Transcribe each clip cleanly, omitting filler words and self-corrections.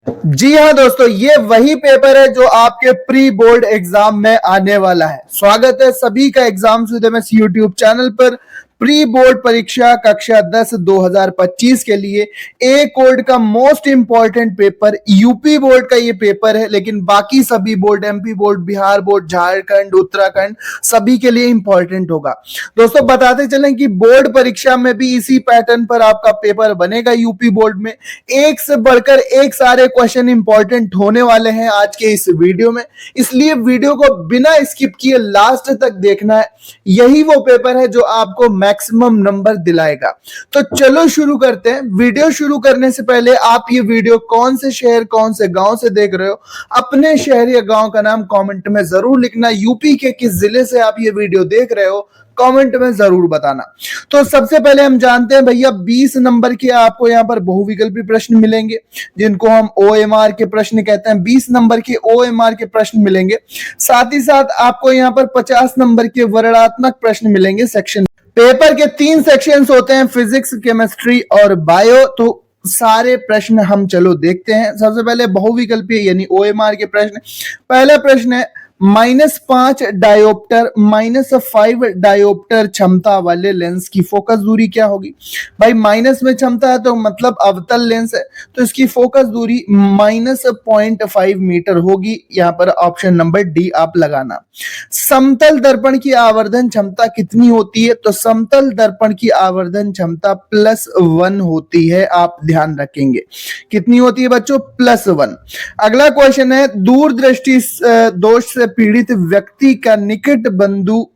जी हाँ दोस्तों, ये वही पेपर है जो आपके प्री बोर्ड एग्जाम में आने वाला है। स्वागत है सभी का एग्जाम सुदेश यूट्यूब चैनल पर। प्री बोर्ड परीक्षा कक्षा 10 2025 के लिए ए कोड का most important paper UP board का ये पेपर है, लेकिन बाकी सभी board, MP board, Bihar board, Jharkhand, Uttarakhand, सभी के लिए इंपॉर्टेंट होगा। दोस्तों बताते चलें कि बोर्ड परीक्षा में भी इसी पैटर्न पर आपका पेपर बनेगा। यूपी बोर्ड में एक से बढ़कर एक सारे क्वेश्चन इंपॉर्टेंट होने वाले हैं आज के इस वीडियो में, इसलिए वीडियो को बिना स्किप किए लास्ट तक देखना है। यही वो पेपर है जो आपको मैक्सिमम नंबर दिलाएगा। तो चलो शुरू करते हैं। वीडियो शुरू करने से पहले आप ये वीडियो कौन से शहर, कौन से गांव से देख रहे हो, अपने शहर या गांव का नाम कमेंट में जरूर लिखना। यूपी के किस जिले से आप ये वीडियो देख रहे हो कमेंट में जरूर बताना। तो सबसे पहले हम जानते हैं भैया, 20 नंबर के आपको यहाँ पर बहुविकल्पी प्रश्न मिलेंगे, जिनको हम ओएमआर के प्रश्न कहते हैं। 20 नंबर के ओएमआर के प्रश्न मिलेंगे। साथ ही साथ आपको यहाँ पर 50 नंबर के वर्णनात्मक प्रश्न मिलेंगे। सेक्शन पेपर के 3 सेक्शंस होते हैं, फिजिक्स, केमिस्ट्री और बायो। तो सारे प्रश्न हम चलो देखते हैं। सबसे पहले बहुविकल्पीय यानी ओएमआर के प्रश्न। पहला प्रश्न है, -5 डायोप्टर, -5 डायोप्टर क्षमता वाले लेंस की फोकस दूरी क्या होगी? भाई माइनस में क्षमता है तो मतलब अवतल लेंस है, तो इसकी फोकस दूरी -0.5 मीटर होगी। यहां पर ऑप्शन नंबर डी आप लगाना। समतल दर्पण की आवर्धन क्षमता कितनी होती है? तो समतल दर्पण की आवर्धन क्षमता +1 होती है। आप ध्यान रखेंगे कितनी होती है बच्चों? +1। अगला क्वेश्चन है, दूरदृष्टि दोष से पीड़ित व्यक्ति का निकट बिंदु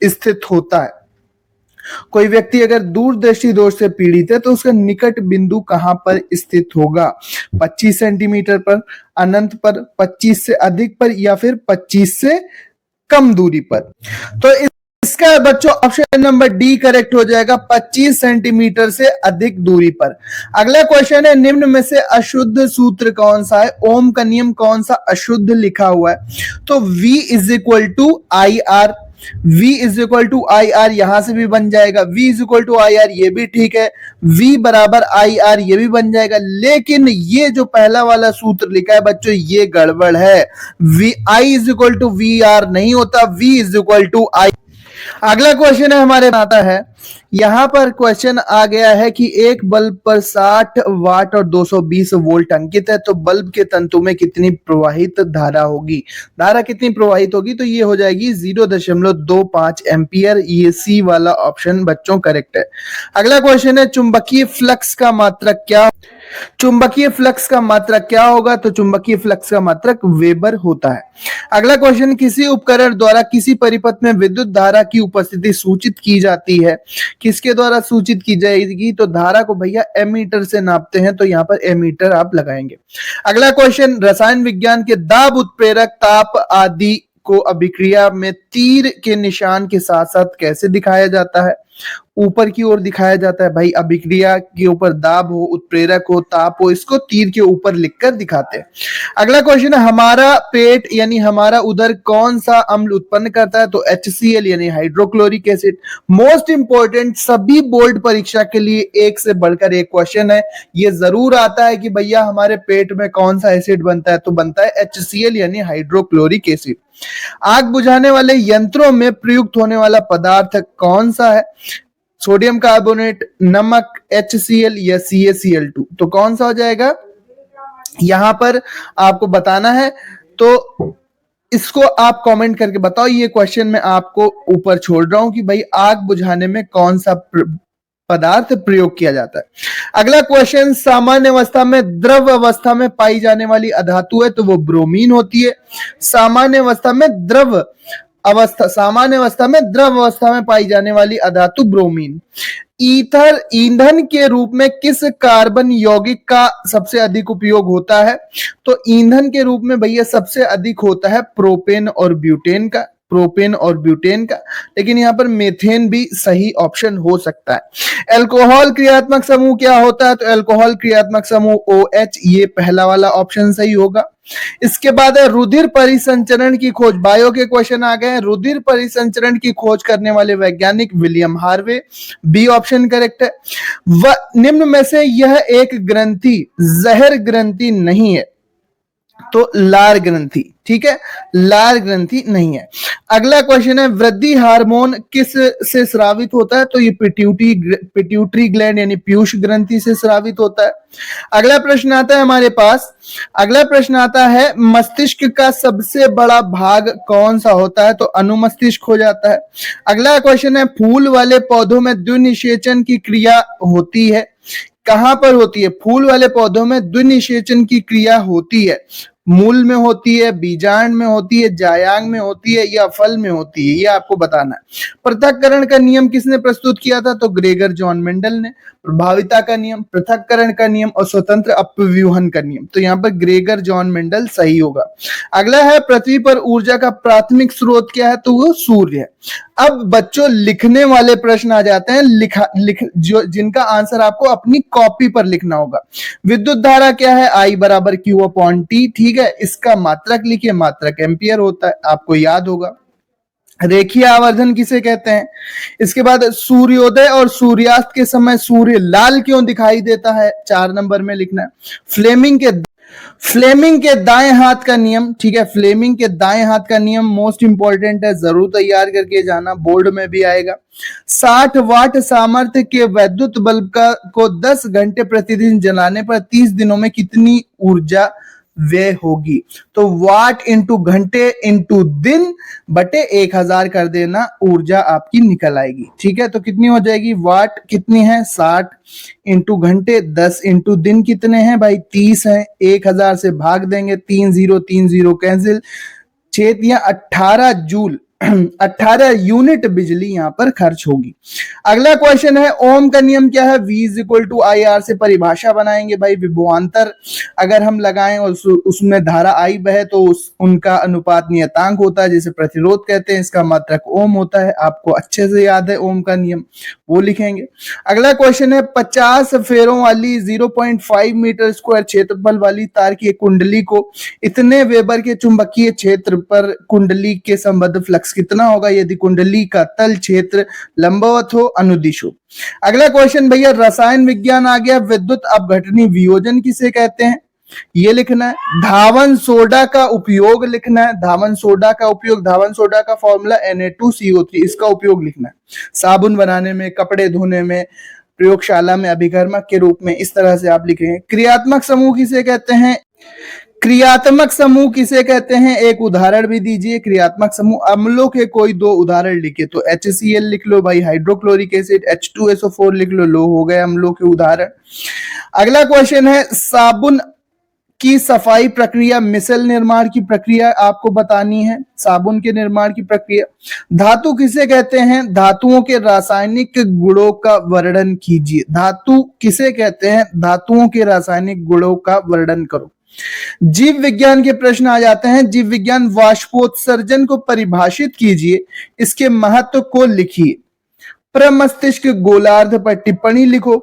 स्थित होता है। कोई व्यक्ति अगर दूरदृष्टि दोष से पीड़ित है तो उसका निकट बिंदु कहां पर स्थित होगा? 25 सेंटीमीटर पर, अनंत पर, 25 से अधिक पर, या फिर 25 से कम दूरी पर। तो इसका बच्चों ऑप्शन नंबर डी करेक्ट हो जाएगा, 25 सेंटीमीटर से अधिक दूरी पर। अगला क्वेश्चन है, निम्न में से अशुद्ध सूत्र कौन सा है? ओम का नियम कौन सा अशुद्ध लिखा हुआ है? तो V = IR। V = IR यहां से भी बन जाएगा। V = IR ये भी ठीक है। V = IR ये भी बन जाएगा, लेकिन ये जो पहला वाला सूत्र लिखा है बच्चों ये गड़बड़ है। I = VR नहीं होता, V = I। अगला क्वेश्चन है हमारे आता है, यहां पर क्वेश्चन आ गया है कि एक बल्ब पर 60 वाट और 220 वोल्ट अंकित है, तो बल्ब के तंतु में कितनी प्रवाहित धारा होगी? धारा कितनी प्रवाहित होगी? तो ये हो जाएगी 0.25 एम्पियर। ये सी वाला ऑप्शन बच्चों करेक्ट है। अगला क्वेश्चन है, चुंबकीय फ्लक्स का मात्रक क्या? चुंबकीय फ्लक्स का मात्रक क्या होगा? तो चुंबकीय फ्लक्स का मात्रक वेबर होता है। अगला क्वेश्चन, किसी उपकरण द्वारा किसी परिपथ में विद्युत धारा की उपस्थिति सूचित की जाती है, किसके द्वारा सूचित की जाएगी? तो धारा को भैया एमीटर से नापते हैं, तो यहां पर एमीटर आप लगाएंगे। अगला क्वेश्चन, रसायन विज्ञान के दाब, उत्प्रेरक, ताप आदि को अभिक्रिया में तीर के निशान के साथ साथ कैसे दिखाया जाता है? ऊपर की ओर दिखाया जाता है भाई। अभिक्रिया के ऊपर दाब हो, उत्प्रेरक हो, ताप हो, इसको तीर के ऊपर लिखकर दिखाते हैं। अगला क्वेश्चन है, हमारा पेट यानी हमारा उदर कौन सा अम्ल उत्पन्न करता है? तो HCl यानी हाइड्रोक्लोरिक एसिड। मोस्ट इंपॉर्टेंट, सभी बोर्ड परीक्षा के लिए एक से बढ़कर एक क्वेश्चन है। ये जरूर आता है कि भैया हमारे पेट में कौन सा एसिड बनता है? तो बनता है HCl यानी हाइड्रोक्लोरिक एसिड। आग बुझाने वाले यंत्रों में प्रयुक्त होने वाला पदार्थ कौन सा है? सोडियम कार्बोनेट, नमक, HCl या CaCl2। तो कौन सा हो जाएगा? यहां पर आपको बताना है, तो इसको आप कमेंट करके बताओ। ये क्वेश्चन मैं आपको ऊपर छोड़ रहा हूं कि भाई आग बुझाने में कौन सा पदार्थ प्रयोग किया जाता है। अगला क्वेश्चन, सामान्य अवस्था में द्रव अवस्था में पाई जाने वाली अधातु है, तो वो ब्रोमीन होती है। सामान्य अवस्था में द्रव अवस्था में पाई जाने वाली अधातु ब्रोमीन। ईथर ईंधन के रूप में किस कार्बन यौगिक का सबसे अधिक उपयोग होता है? तो ईंधन के रूप में भैया सबसे अधिक होता है प्रोपेन और ब्यूटेन का। लेकिन यहां पर मेथेन भी सही ऑप्शन हो सकता है। अल्कोहल क्रियात्मक समूह क्या होता है? तो अल्कोहल क्रियात्मक समूह OH, ये पहला वाला ऑप्शन सही होगा। इसके बाद है रुधिर परिसंचरण की खोज। बायो के क्वेश्चन आ गए हैं। रुधिर परिसंचरण की खोज करने वाले वैज्ञानिक William Harvey, B option correct है। निम्न में से यह एक ग्रंथि जहर ग्रंथि नहीं है। तो लार ग्रंथि, ठीक है, लार ग्रंथि नहीं है। अगला क्वेश्चन है वृद्धि हार्मोन किस से स्रावित होता है? तो ये पिट्यूटरी ग्लैंड यानी पीयूष ग्रंथि से स्रावित होता है। अगला प्रश्न आता है हमारे पास, अगला प्रश्न आता है मस्तिष्क का सबसे बड़ा भाग कौन सा होता है? तो अनुमस्तिष्क हो जाता है। अगला क्वेश्चन है फूल वाले पौधों में द्विनिषेचन की क्रिया होती है, कहां पर होती है? फूल वाले पौधों में द्विनिषेचन की क्रिया होती है, मूल में होती है, बीजांड में होती है, जायांग में होती है या फल में होती है, ये आपको बताना है। पृथक्करण का नियम किसने प्रस्तुत किया था? तो ग्रेगर जॉन मेंडल ने। प्रभाविता का नियम, पृथक्करण का नियम और स्वतंत्र अपव्यूहन का नियम, तो यहाँ पर ग्रेगर जॉन मेंडल सही होगा। अगला है पृथ्वी पर ऊर्जा का प्राथमिक स्रोत क्या है? तो वो सूर्य है। अब बच्चों लिखने वाले प्रश्न आ जाते हैं, जिनका आंसर आपको अपनी कॉपी पर लिखना होगा। विद्युत धारा क्या है? I बराबर Q अपॉन T, ठीक है। इसका मात्रक लिखिए, मात्रक एम्पियर होता है, आपको याद होगा। रेखीय आवर्धन किसे कहते हैं? इसके बाद सूर्योदय और सूर्यास्त के समय सूर्य लाल क्यों दिखाई देता है? 4 नंबर में लिखना है। फ्लेमिंग के दाएं हाथ का नियम, ठीक है, फ्लेमिंग के दाएं हाथ का नियम मोस्ट इंपॉर्टेंट है, जरूर तैयार करके जाना, बोर्ड में भी आएगा। 60 वाट सामर्थ्य के वैद्युत बल्ब को 10 घंटे प्रतिदिन जलाने पर 30 दिनों में कितनी ऊर्जा व्यय होगी? तो वाट इंटू घंटे इंटू दिन बटे 1000 कर देना, ऊर्जा आपकी निकल आएगी, ठीक है। तो कितनी हो जाएगी? वाट कितनी है? 60 इंटू घंटे, 10 इंटू दिन कितने हैं भाई? 30 है। 1000 से भाग देंगे, 30 कैंसिल, 6 या 18 जूल 18 यूनिट बिजली यहां पर खर्च होगी। अगला क्वेश्चन है ओम का नियम क्या है? V is equal to I R से परिभाषा बनाएंगे भाई। विभवांतर अगर हम लगाएं और उसमें धारा आई बहे तो उनका अनुपात नियतांक होता है, जिसे प्रतिरोध कहते हैं, इसका मात्रक ओम होता है। आपको अच्छे से याद है ओम का नियम, वो लिखेंगे। अगला क्वेश्चन है 50 फेरों वाली 0.5 मीटर स्क्वायर क्षेत्रफल वाली तार की एक कुंडली को इतने वेबर के चुंबकीय क्षेत्र पर कुंडली के संबद्ध फ्लक्स कितना होगा यदि कुंडली का तल क्षेत्र लंबवत हो, अनुदिश हो। अगला क्वेश्चन भैया रसायन विज्ञान आ गया। विद्युत अपघटनी वियोजन किसे कहते हैं? ये लिखना है। धावन सोडा का उपयोग लिखना है, धावन सोडा का उपयोग, धावन सोडा का फॉर्मूला Na2CO3, इसका उपयोग लिखना है साबुन बनाने में, कपड़े धोने में, प्रयोगशाला में अभिकर्मक के रूप में, इस तरह से आप लिखेंगे। क्रियात्मक समूह किसे कहते हैं? क्रियात्मक समूह किसे कहते हैं? एक उदाहरण भी दीजिए। क्रियात्मक समूह अम्लों के कोई 2 उदाहरण लिखे, तो HCl लिख लो भाई, हाइड्रोक्लोरिक एसिड, H2SO4 लिख लो, लो हो गए अम्लों के उदाहरण। अगला क्वेश्चन है साबुन की सफाई प्रक्रिया, मिसल निर्माण की प्रक्रिया आपको बतानी है, साबुन के निर्माण की प्रक्रिया। धातु किसे कहते हैं? धातुओं के रासायनिक गुणों का वर्णन कीजिए। धातु किसे कहते हैं? धातुओं के रासायनिक गुणों का वर्णन करो। जीव विज्ञान के प्रश्न आ जाते हैं। जीव विज्ञान वाष्पोत्सर्जन को परिभाषित कीजिए, इसके महत्व को लिखिए। प्रमस्तिष्क गोलार्ध पर टिप्पणी लिखो।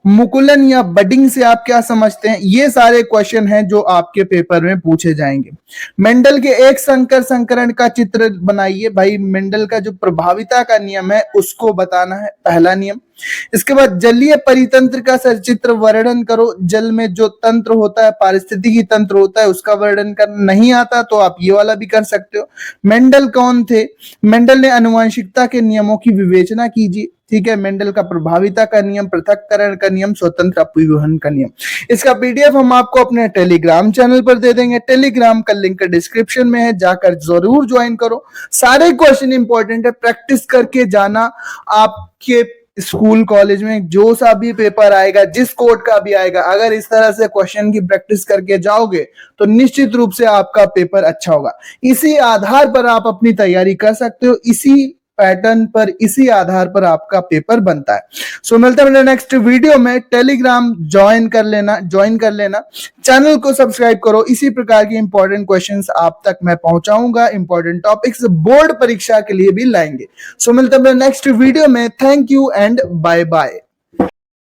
मुकुलन या बडिंग से आप क्या समझते हैं? ये सारे क्वेश्चन हैं जो आपके पेपर में पूछे जाएंगे। मेंडल के एक संकर संकरण का चित्र बनाइए भाई। मेंडल का जो प्रभाविता का नियम है उसको बताना है, पहला नियम। इसके बाद जलीय परितंत्र का सचित्र वर्णन करो। जल में जो तंत्र होता है, पारिस्थितिकी तंत्र होता है, उसका वर्णन करना नहीं आता तो आप ये वाला भी कर सकते हो। मेंडल कौन थे? मेंडल ने आनुवंशिकता के नियमों की विवेचना कीजिए, ठीक है। मेंडल का प्रभाविता का नियम, पृथक्करण का नियम, स्वतंत्र अपव्यूहन का नियम। इसका पीडीएफ हम आपको अपने टेलीग्राम चैनल पर दे देंगे। टेलीग्राम का लिंक डिस्क्रिप्शन में है, जाकर जरूर ज्वाइन करो। सारे क्वेश्चन इंपॉर्टेंट है, प्रैक्टिस करके जाना। आपके स्कूल कॉलेज में जो सा भी पेपर आएगा, जिस कोड का भी आएगा, अगर इस तरह से क्वेश्चन की प्रैक्टिस करके जाओगे तो निश्चित रूप से आपका पेपर अच्छा होगा। इसी आधार पर आप अपनी तैयारी कर सकते हो, इसी पैटर्न पर, इसी आधार पर आपका पेपर बनता है। सो मिलते हैं नेक्स्ट वीडियो में। टेलीग्राम ज्वाइन कर लेना, चैनल को सब्सक्राइब करो। इसी प्रकार के इंपॉर्टेंट क्वेश्चंस आप तक मैं पहुंचाऊंगा, इंपॉर्टेंट टॉपिक्स बोर्ड परीक्षा के लिए भी लाएंगे। सो मिलते हैं नेक्स्ट वीडियो में। Thank you and bye bye.